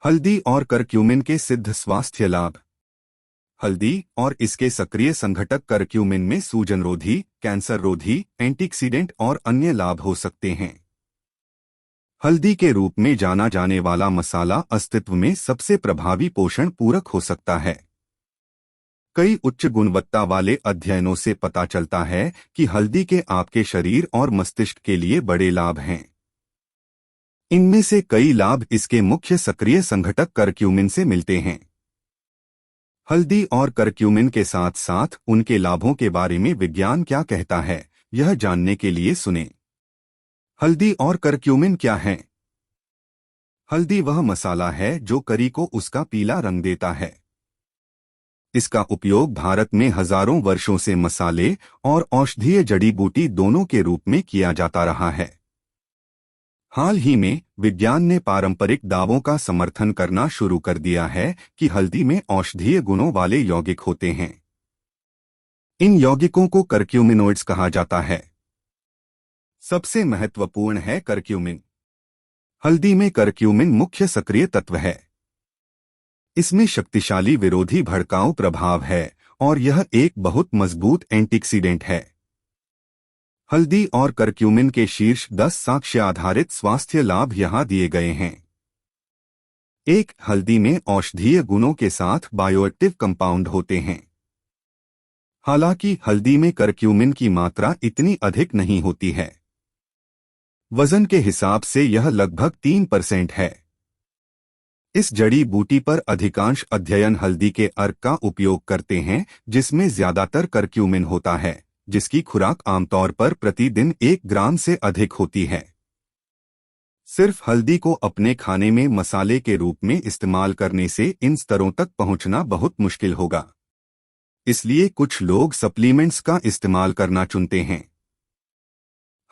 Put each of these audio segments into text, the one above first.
हल्दी और करक्यूमिन के सिद्ध स्वास्थ्य लाभ। हल्दी और इसके सक्रिय संघटक करक्यूमिन में सूजन रोधी, कैंसर रोधी, एंटीऑक्सीडेंट और अन्य लाभ हो सकते हैं। हल्दी के रूप में जाना जाने वाला मसाला अस्तित्व में सबसे प्रभावी पोषण पूरक हो सकता है। कई उच्च गुणवत्ता वाले अध्ययनों से पता चलता है कि हल्दी के आपके शरीर और मस्तिष्क के लिए बड़े लाभ हैं। इनमें से कई लाभ इसके मुख्य सक्रिय संघटक करक्यूमिन से मिलते हैं। हल्दी और करक्यूमिन के साथ साथ उनके लाभों के बारे में विज्ञान क्या कहता है, यह जानने के लिए सुनें। हल्दी और करक्यूमिन क्या है? हल्दी वह मसाला है जो करी को उसका पीला रंग देता है। इसका उपयोग भारत में हजारों वर्षों से मसाले और औषधीय जड़ी बूटी दोनों के रूप में किया जाता रहा है। हाल ही में विज्ञान ने पारंपरिक दावों का समर्थन करना शुरू कर दिया है कि हल्दी में औषधीय गुणों वाले यौगिक होते हैं। इन यौगिकों को करक्यूमिनोइड्स कहा जाता है। सबसे महत्वपूर्ण है करक्यूमिन। हल्दी में करक्यूमिन मुख्य सक्रिय तत्व है। इसमें शक्तिशाली विरोधी भड़काऊ प्रभाव है और यह एक बहुत मजबूत एंटीऑक्सीडेंट है। हल्दी और करक्यूमिन के शीर्ष 10 साक्ष्य आधारित स्वास्थ्य लाभ यहाँ दिए गए हैं। 1. हल्दी में औषधीय गुणों के साथ बायोएक्टिव कंपाउंड होते हैं। हालांकि हल्दी में करक्यूमिन की मात्रा इतनी अधिक नहीं होती है। वजन के हिसाब से यह लगभग 3% है। इस जड़ी बूटी पर अधिकांश अध्ययन हल्दी के अर्क का उपयोग करते हैं, जिसमें ज्यादातर करक्यूमिन होता है, जिसकी खुराक आमतौर पर प्रतिदिन 1 ग्राम से अधिक होती है। सिर्फ हल्दी को अपने खाने में मसाले के रूप में इस्तेमाल करने से इन स्तरों तक पहुंचना बहुत मुश्किल होगा। इसलिए कुछ लोग सप्लीमेंट्स का इस्तेमाल करना चुनते हैं।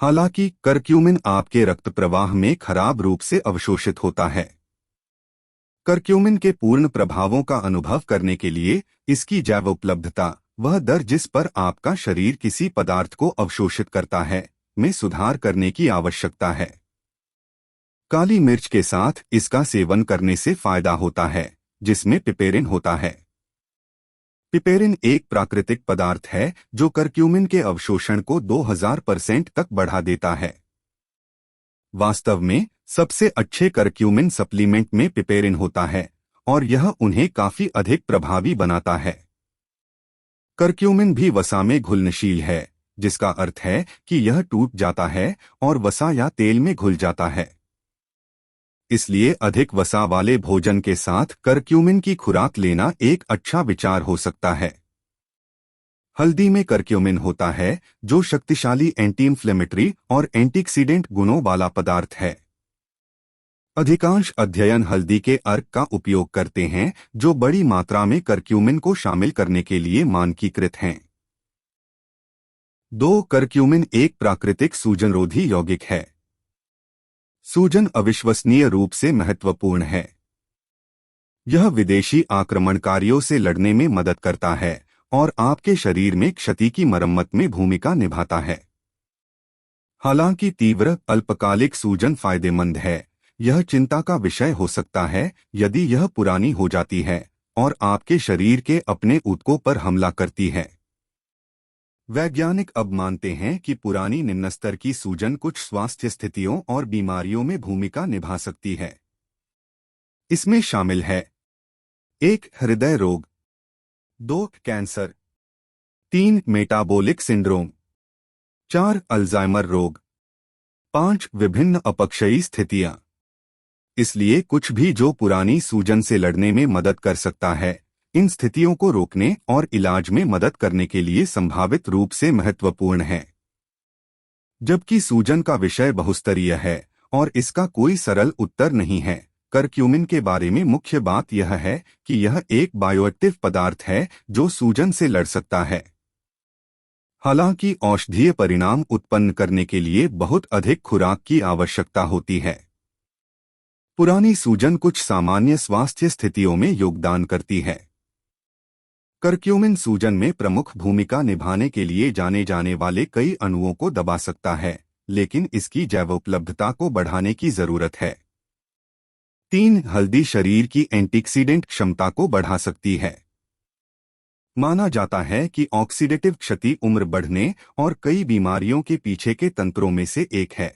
हालांकि करक्यूमिन आपके रक्त प्रवाह में खराब रूप से अवशोषित होता है। करक्यूमिन के पूर्ण प्रभावों का अनुभव करने के लिए इसकी जैव उपलब्धता, वह दर जिस पर आपका शरीर किसी पदार्थ को अवशोषित करता है, में सुधार करने की आवश्यकता है। काली मिर्च के साथ इसका सेवन करने से फायदा होता है, जिसमें पिपेरिन होता है। पिपेरिन एक प्राकृतिक पदार्थ है जो करक्यूमिन के अवशोषण को 2000% तक बढ़ा देता है। वास्तव में सबसे अच्छे करक्यूमिन सप्लीमेंट में पिपेरिन होता है और यह उन्हें काफी अधिक प्रभावी बनाता है। करक्यूमिन भी वसा में घुलनशील है, जिसका अर्थ है कि यह टूट जाता है और वसा या तेल में घुल जाता है। इसलिए अधिक वसा वाले भोजन के साथ करक्यूमिन की खुराक लेना एक अच्छा विचार हो सकता है। हल्दी में करक्यूमिन होता है जो शक्तिशाली एंटी इंफ्लेमेटरी और एंटीऑक्सीडेंट गुणों वाला पदार्थ है। अधिकांश अध्ययन हल्दी के अर्क का उपयोग करते हैं जो बड़ी मात्रा में करक्यूमिन को शामिल करने के लिए मानकीकृत हैं। 2. करक्यूमिन एक प्राकृतिक सूजनरोधी यौगिक है। सूजन अविश्वसनीय रूप से महत्वपूर्ण है। यह विदेशी आक्रमणकारियों से लड़ने में मदद करता है और आपके शरीर में क्षति की मरम्मत में भूमिका निभाता है। हालांकि तीव्र अल्पकालिक सूजन फायदेमंद है, यह चिंता का विषय हो सकता है यदि यह पुरानी हो जाती है और आपके शरीर के अपने ऊतकों पर हमला करती है। वैज्ञानिक अब मानते हैं कि पुरानी निम्न स्तर की सूजन कुछ स्वास्थ्य स्थितियों और बीमारियों में भूमिका निभा सकती है। इसमें शामिल है 1. हृदय रोग, 2. कैंसर, 3. Metabolic syndrome, 4. अल्जाइमर रोग, 5. विभिन्न अपक्षयी स्थितियां। इसलिए कुछ भी जो पुरानी सूजन से लड़ने में मदद कर सकता है, इन स्थितियों को रोकने और इलाज में मदद करने के लिए संभावित रूप से महत्वपूर्ण है। जबकि सूजन का विषय बहुस्तरीय है और इसका कोई सरल उत्तर नहीं है, करक्यूमिन के बारे में मुख्य बात यह है कि यह एक बायोएक्टिव पदार्थ है जो सूजन से लड़ सकता है। हालांकि औषधीय परिणाम उत्पन्न करने के लिए बहुत अधिक खुराक की आवश्यकता होती है। पुरानी सूजन कुछ सामान्य स्वास्थ्य स्थितियों में योगदान करती है। करक्यूमिन सूजन में प्रमुख भूमिका निभाने के लिए जाने जाने वाले कई अणुओं को दबा सकता है, लेकिन इसकी जैव उपलब्धता को बढ़ाने की जरूरत है। 3. हल्दी शरीर की एंटीऑक्सीडेंट क्षमता को बढ़ा सकती है। माना जाता है कि ऑक्सीडेटिव क्षति उम्र बढ़ने और कई बीमारियों के पीछे के तंत्रों में से एक है।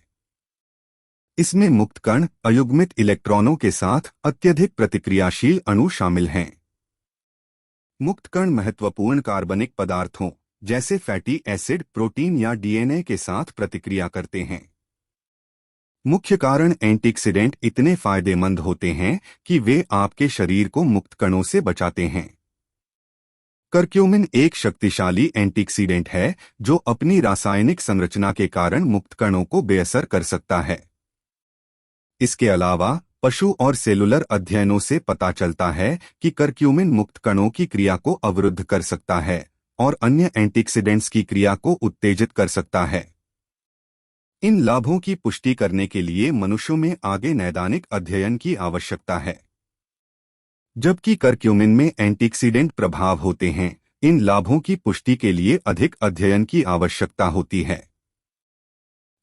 इसमें मुक्त कण, अयुग्मित इलेक्ट्रॉनों के साथ अत्यधिक प्रतिक्रियाशील अणु शामिल हैं। मुक्त कण महत्वपूर्ण कार्बनिक पदार्थों जैसे फैटी एसिड, प्रोटीन या डीएनए के साथ प्रतिक्रिया करते हैं। मुख्य कारण एंटीऑक्सीडेंट इतने फायदेमंद होते हैं कि वे आपके शरीर को मुक्त कणों से बचाते हैं। करक्यूमिन एक शक्तिशाली एंटीऑक्सीडेंट है जो अपनी रासायनिक संरचना के कारण मुक्त कणों को बेअसर कर सकता है। इसके अलावा पशु और सेलुलर अध्ययनों से पता चलता है कि करक्यूमिन मुक्त कणों की क्रिया को अवरुद्ध कर सकता है और अन्य एंटीऑक्सीडेंट्स की क्रिया को उत्तेजित कर सकता है। इन लाभों की पुष्टि करने के लिए मनुष्यों में आगे नैदानिक अध्ययन की आवश्यकता है। जबकि करक्यूमिन में एंटीऑक्सीडेंट प्रभाव होते हैं, इन लाभों की पुष्टि के लिए अधिक अध्ययन की आवश्यकता होती है।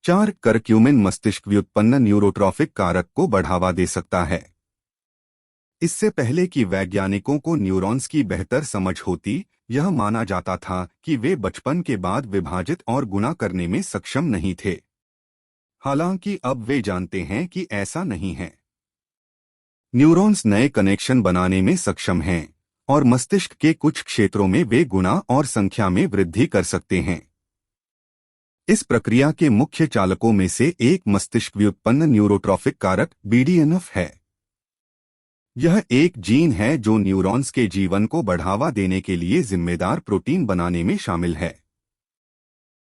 4. करक्यूमिन मस्तिष्क व्युत्पन्न न्यूरोट्रॉफिक कारक को बढ़ावा दे सकता है। इससे पहले कि वैज्ञानिकों को न्यूरॉन्स की बेहतर समझ होती, यह माना जाता था कि वे बचपन के बाद विभाजित और गुणा करने में सक्षम नहीं थे। हालांकि अब वे जानते हैं कि ऐसा नहीं है। न्यूरॉन्स नए कनेक्शन बनाने में सक्षम हैं और मस्तिष्क के कुछ क्षेत्रों में वे गुणा और संख्या में वृद्धि कर सकते हैं। इस प्रक्रिया के मुख्य चालकों में से एक मस्तिष्क व्युत्पन्न न्यूरोट्रॉफिक कारक BDNF है। यह एक जीन है जो न्यूरॉन्स के जीवन को बढ़ावा देने के लिए जिम्मेदार प्रोटीन बनाने में शामिल है।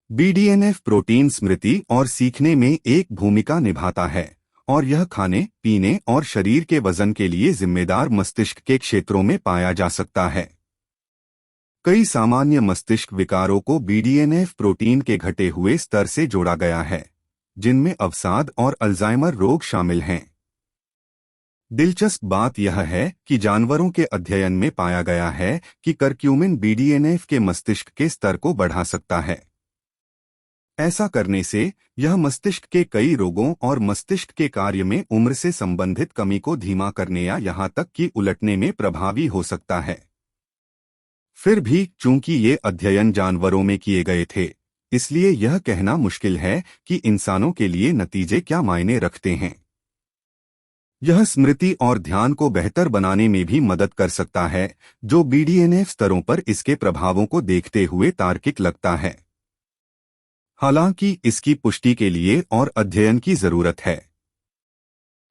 BDNF प्रोटीन स्मृति और सीखने में एक भूमिका निभाता है और यह खाने, पीने और शरीर के वजन के लिए जिम्मेदार मस्तिष्क के क्षेत्रों में पाया जा सकता है। कई सामान्य मस्तिष्क विकारों को BDNF प्रोटीन के घटे हुए स्तर से जोड़ा गया है, जिनमें अवसाद और अल्जाइमर रोग शामिल हैं। दिलचस्प बात यह है कि जानवरों के अध्ययन में पाया गया है कि करक्यूमिन BDNF के मस्तिष्क के स्तर को बढ़ा सकता है। ऐसा करने से यह मस्तिष्क के कई रोगों और मस्तिष्क के कार्य में उम्र से संबंधित कमी को धीमा करने या यहां तक कि उलटने में प्रभावी हो सकता है। फिर भी चूंकि ये अध्ययन जानवरों में किए गए थे, इसलिए यह कहना मुश्किल है कि इंसानों के लिए नतीजे क्या मायने रखते हैं। यह स्मृति और ध्यान को बेहतर बनाने में भी मदद कर सकता है, जो BDNF स्तरों पर इसके प्रभावों को देखते हुए तार्किक लगता है। हालांकि इसकी पुष्टि के लिए और अध्ययन की जरूरत है।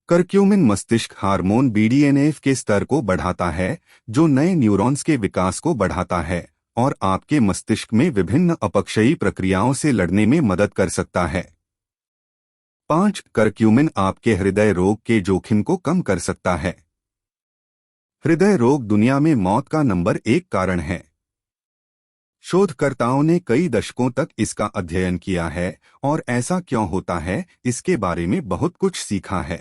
करक्यूमिन मस्तिष्क हार्मोन BDNF के स्तर को बढ़ाता है, जो नए न्यूरॉन्स के विकास को बढ़ाता है और आपके मस्तिष्क में विभिन्न अपक्षयी प्रक्रियाओं से लड़ने में मदद कर सकता है। 5. करक्यूमिन आपके हृदय रोग के जोखिम को कम कर सकता है। हृदय रोग दुनिया में मौत का नंबर 1 कारण है। शोधकर्ताओं ने कई दशकों तक इसका अध्ययन किया है और ऐसा क्यों होता है, इसके बारे में बहुत कुछ सीखा है।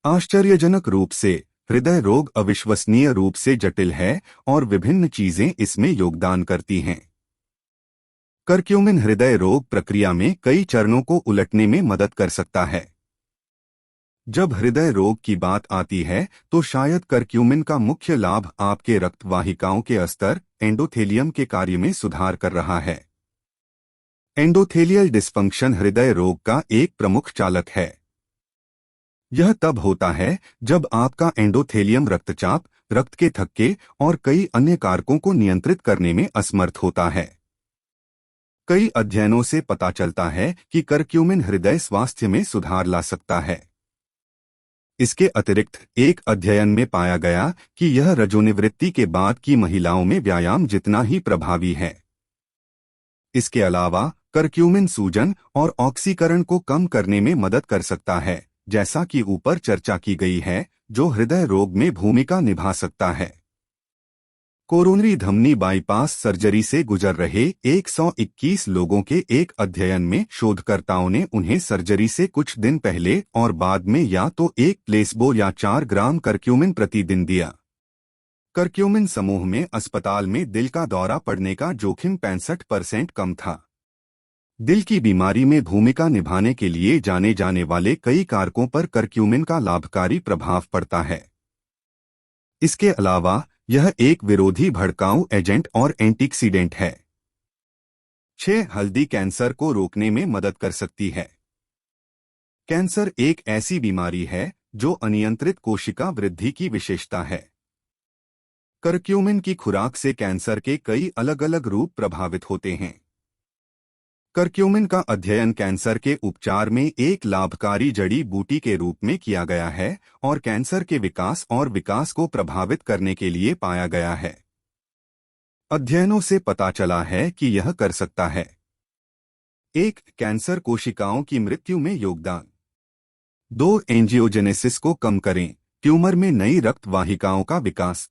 आश्चर्यजनक रूप से हृदय रोग अविश्वसनीय रूप से जटिल है और विभिन्न चीजें इसमें योगदान करती हैं। करक्यूमिन हृदय रोग प्रक्रिया में कई चरणों को उलटने में मदद कर सकता है। जब हृदय रोग की बात आती है तो शायद करक्यूमिन का मुख्य लाभ आपके रक्त वाहिकाओं के अस्तर एंडोथेलियम के कार्य में सुधार कर रहा है। एंडोथेलियल डिस्फंक्शन हृदय रोग का एक प्रमुख चालक है। यह तब होता है जब आपका एंडोथेलियम रक्तचाप, रक्त के थक्के और कई अन्य कारकों को नियंत्रित करने में असमर्थ होता है। कई अध्ययनों से पता चलता है कि करक्यूमिन हृदय स्वास्थ्य में सुधार ला सकता है। इसके अतिरिक्त एक अध्ययन में पाया गया कि यह रजोनिवृत्ति के बाद की महिलाओं में व्यायाम जितना ही प्रभावी है। इसके अलावा करक्यूमिन सूजन और ऑक्सीकरण को कम करने में मदद कर सकता है, जैसा कि ऊपर चर्चा की गई है, जो हृदय रोग में भूमिका निभा सकता है। कोरोनरी धमनी बाईपास सर्जरी से गुजर रहे 121 लोगों के एक अध्ययन में शोधकर्ताओं ने उन्हें सर्जरी से कुछ दिन पहले और बाद में या तो एक प्लेसबो या 4 ग्राम करक्यूमिन प्रतिदिन दिया। करक्यूमिन समूह में अस्पताल में दिल का दौरा पड़ने का जोखिम 65% कम था। दिल की बीमारी में भूमिका निभाने के लिए जाने जाने वाले कई कारकों पर करक्यूमिन का लाभकारी प्रभाव पड़ता है। इसके अलावा यह एक विरोधी भड़काऊ एजेंट और एंटीऑक्सीडेंट है। 6. हल्दी कैंसर को रोकने में मदद कर सकती है। कैंसर एक ऐसी बीमारी है जो अनियंत्रित कोशिका वृद्धि की विशेषता है। करक्यूमिन की खुराक से कैंसर के कई अलग अलग रूप प्रभावित होते हैं। करक्यूमिन का अध्ययन कैंसर के उपचार में एक लाभकारी जड़ी बूटी के रूप में किया गया है और कैंसर के विकास को प्रभावित करने के लिए पाया गया है। अध्ययनों से पता चला है कि यह कर सकता है। 1. कैंसर कोशिकाओं की मृत्यु में योगदान। 2. एंजियोजेनेसिस को कम करें, ट्यूमर में नई रक्त वाहिकाओं का विकास।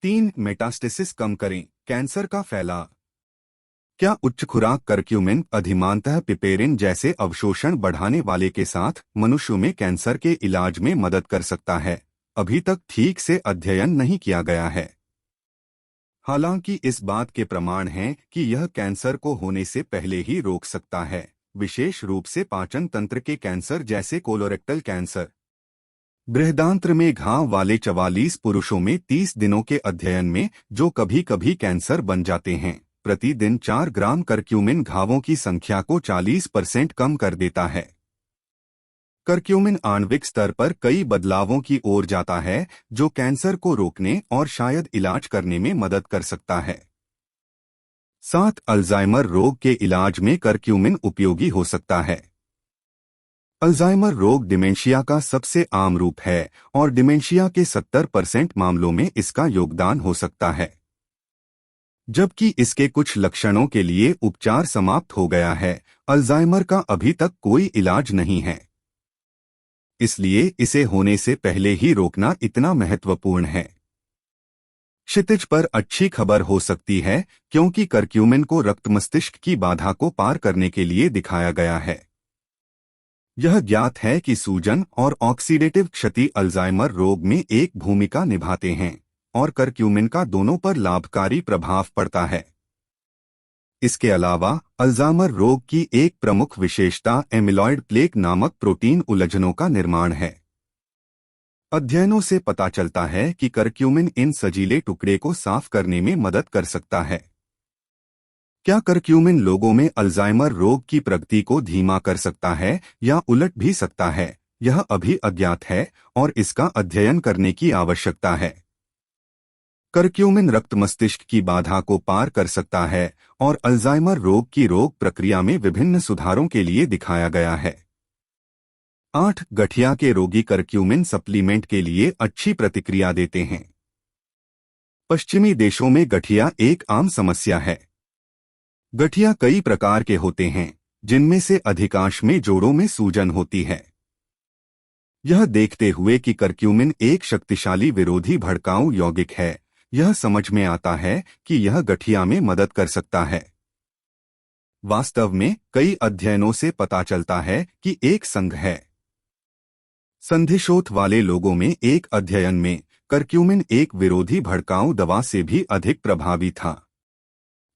3. मेटास्टेसिस कम करें, कैंसर का फैलाव। क्या उच्च खुराक करक्यूमिन अधिमानतः पिपेरिन जैसे अवशोषण बढ़ाने वाले के साथ मनुष्यों में कैंसर के इलाज में मदद कर सकता है? अभी तक ठीक से अध्ययन नहीं किया गया है। हालांकि इस बात के प्रमाण हैं कि यह कैंसर को होने से पहले ही रोक सकता है, विशेष रूप से पाचन तंत्र के कैंसर जैसे कोलोरेक्टल कैंसर। बृहदांत्र में घाव वाले 44 पुरुषों में 30 दिनों के अध्ययन में जो कभी कभी कैंसर बन जाते हैं, प्रतिदिन 4 ग्राम करक्यूमिन घावों की संख्या को 40% कम कर देता है। करक्यूमिन आणविक स्तर पर कई बदलावों की ओर जाता है जो कैंसर को रोकने और शायद इलाज करने में मदद कर सकता है। 7. अल्जाइमर रोग के इलाज में करक्यूमिन उपयोगी हो सकता है। अल्जाइमर रोग डिमेंशिया का सबसे आम रूप है और डिमेंशिया के 70% मामलों में इसका योगदान हो सकता है। जबकि इसके कुछ लक्षणों के लिए उपचार समाप्त हो गया है, अल्जाइमर का अभी तक कोई इलाज नहीं है। इसलिए इसे होने से पहले ही रोकना इतना महत्वपूर्ण है। क्षितिज पर अच्छी खबर हो सकती है क्योंकि करक्यूमिन को रक्त मस्तिष्क की बाधा को पार करने के लिए दिखाया गया है। यह ज्ञात है कि सूजन और ऑक्सीडेटिव क्षति अल्जाइमर रोग में एक भूमिका निभाते हैं और करक्यूमिन का दोनों पर लाभकारी प्रभाव पड़ता है। इसके अलावा अल्जाइमर रोग की एक प्रमुख विशेषता एमिलॉइड प्लेक नामक प्रोटीन उलझनों का निर्माण है। अध्ययनों से पता चलता है कि करक्यूमिन इन सजीले टुकड़े को साफ करने में मदद कर सकता है। क्या करक्यूमिन लोगों में अल्जाइमर रोग की प्रगति को धीमा कर सकता है या उलट भी सकता है? यह अभी अज्ञात है और इसका अध्ययन करने की आवश्यकता है। करक्यूमिन रक्त मस्तिष्क की बाधा को पार कर सकता है और अल्जाइमर रोग की रोग प्रक्रिया में विभिन्न सुधारों के लिए दिखाया गया है। 8. गठिया के रोगी करक्यूमिन सप्लीमेंट के लिए अच्छी प्रतिक्रिया देते हैं। पश्चिमी देशों में गठिया एक आम समस्या है। गठिया कई प्रकार के होते हैं, जिनमें से अधिकांश में जोड़ों में सूजन होती है। यह देखते हुए कि करक्यूमिन एक शक्तिशाली विरोधी भड़काऊ यौगिक है, यह समझ में आता है कि यह गठिया में मदद कर सकता है। वास्तव में कई अध्ययनों से पता चलता है कि एक संघ है। संधिशोथ वाले लोगों में एक अध्ययन में करक्यूमिन एक विरोधी भड़काऊ दवा से भी अधिक प्रभावी था।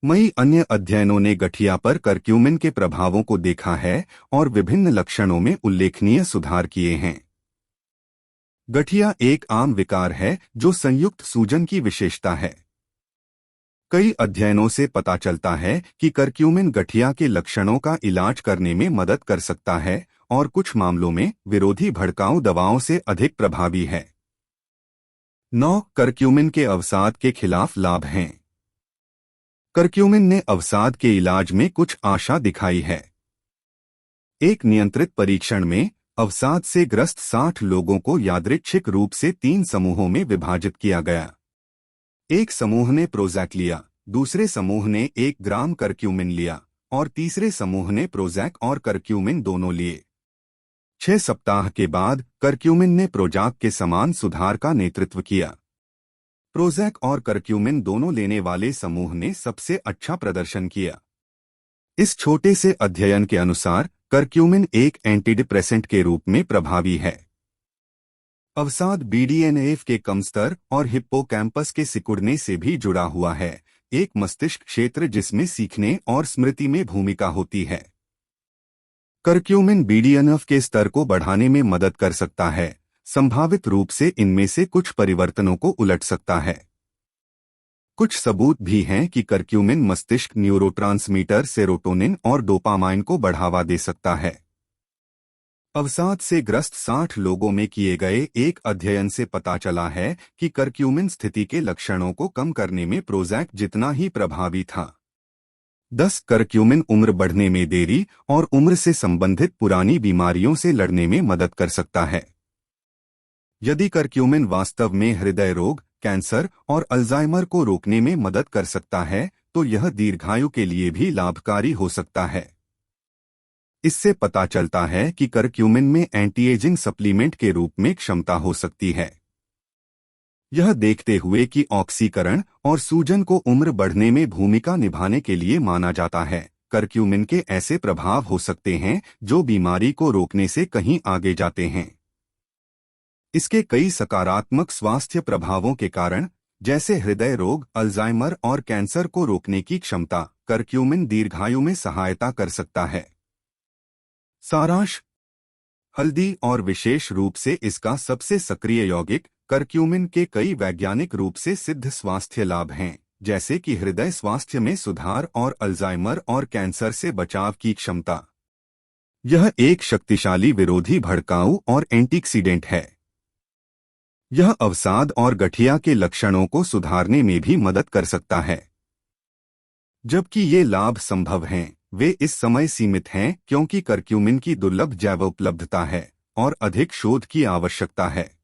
कई अन्य अध्ययनों ने गठिया पर करक्यूमिन के प्रभावों को देखा है और विभिन्न लक्षणों में उल्लेखनीय सुधार किए हैं। गठिया एक आम विकार है जो संयुक्त सूजन की विशेषता है। कई अध्ययनों से पता चलता है कि करक्यूमिन गठिया के लक्षणों का इलाज करने में मदद कर सकता है और कुछ मामलों में विरोधी भड़काऊ दवाओं से अधिक प्रभावी है। 9. करक्यूमिन के अवसाद के खिलाफ लाभ हैं। करक्यूमिन ने अवसाद के इलाज में कुछ आशा दिखाई है। एक नियंत्रित परीक्षण में अवसाद से ग्रस्त 60 लोगों को यादृच्छिक रूप से 3 समूहों में विभाजित किया गया। एक समूह ने प्रोजैक लिया, दूसरे समूह ने 1 ग्राम करक्यूमिन लिया और तीसरे समूह ने प्रोजैक और करक्यूमिन दोनों लिए। 6 सप्ताह के बाद करक्यूमिन ने प्रोजाक के समान सुधार का नेतृत्व किया। प्रोजैक और करक्यूमिन दोनों लेने वाले समूह ने सबसे अच्छा प्रदर्शन किया। इस छोटे से अध्ययन के अनुसार करक्यूमिन एक एंटीडिप्रेसेंट के रूप में प्रभावी है। अवसाद BDNF के कम स्तर और हिप्पोकैम्पस के सिकुड़ने से भी जुड़ा हुआ है, एक मस्तिष्क क्षेत्र जिसमें सीखने और स्मृति में भूमिका होती है। करक्यूमिन बीडीएनएफ के स्तर को बढ़ाने में मदद कर सकता है। संभावित रूप से इनमें से कुछ परिवर्तनों को उलट सकता है। कुछ सबूत भी हैं कि करक्यूमिन मस्तिष्क न्यूरोट्रांसमीटर सेरोटोनिन और डोपामाइन को बढ़ावा दे सकता है। अवसाद से ग्रस्त 60 लोगों में किए गए एक अध्ययन से पता चला है कि करक्यूमिन स्थिति के लक्षणों को कम करने में प्रोज़ैक जितना ही प्रभावी था। 10 करक्यूमिन उम्र बढ़ने में देरी और उम्र से संबंधित पुरानी बीमारियों से लड़ने में मदद कर सकता है। यदि करक्यूमिन वास्तव में हृदय रोग, कैंसर और अल्जाइमर को रोकने में मदद कर सकता है, तो यह दीर्घायु के लिए भी लाभकारी हो सकता है। इससे पता चलता है कि करक्यूमिन में एंटी एजिंग सप्लीमेंट के रूप में क्षमता हो सकती है। यह देखते हुए कि ऑक्सीकरण और सूजन को उम्र बढ़ने में भूमिका निभाने के लिए माना जाता है, करक्यूमिन के ऐसे प्रभाव हो सकते हैं जो बीमारी को रोकने से कहीं आगे जाते हैं। इसके कई सकारात्मक स्वास्थ्य प्रभावों के कारण, जैसे हृदय रोग, अल्जाइमर और कैंसर को रोकने की क्षमता, करक्यूमिन दीर्घायु में सहायता कर सकता है। सारांश: हल्दी और विशेष रूप से इसका सबसे सक्रिय यौगिक करक्यूमिन के कई वैज्ञानिक रूप से सिद्ध स्वास्थ्य लाभ हैं, जैसे कि हृदय स्वास्थ्य में सुधार और अल्जाइमर और कैंसर से बचाव की क्षमता। यह एक शक्तिशाली विरोधी भड़काऊ और एंटीऑक्सीडेंट है। यह अवसाद और गठिया के लक्षणों को सुधारने में भी मदद कर सकता है। जबकि ये लाभ संभव हैं, वे इस समय सीमित हैं क्योंकि करक्यूमिन की दुर्लभ जैव उपलब्धता है और अधिक शोध की आवश्यकता है।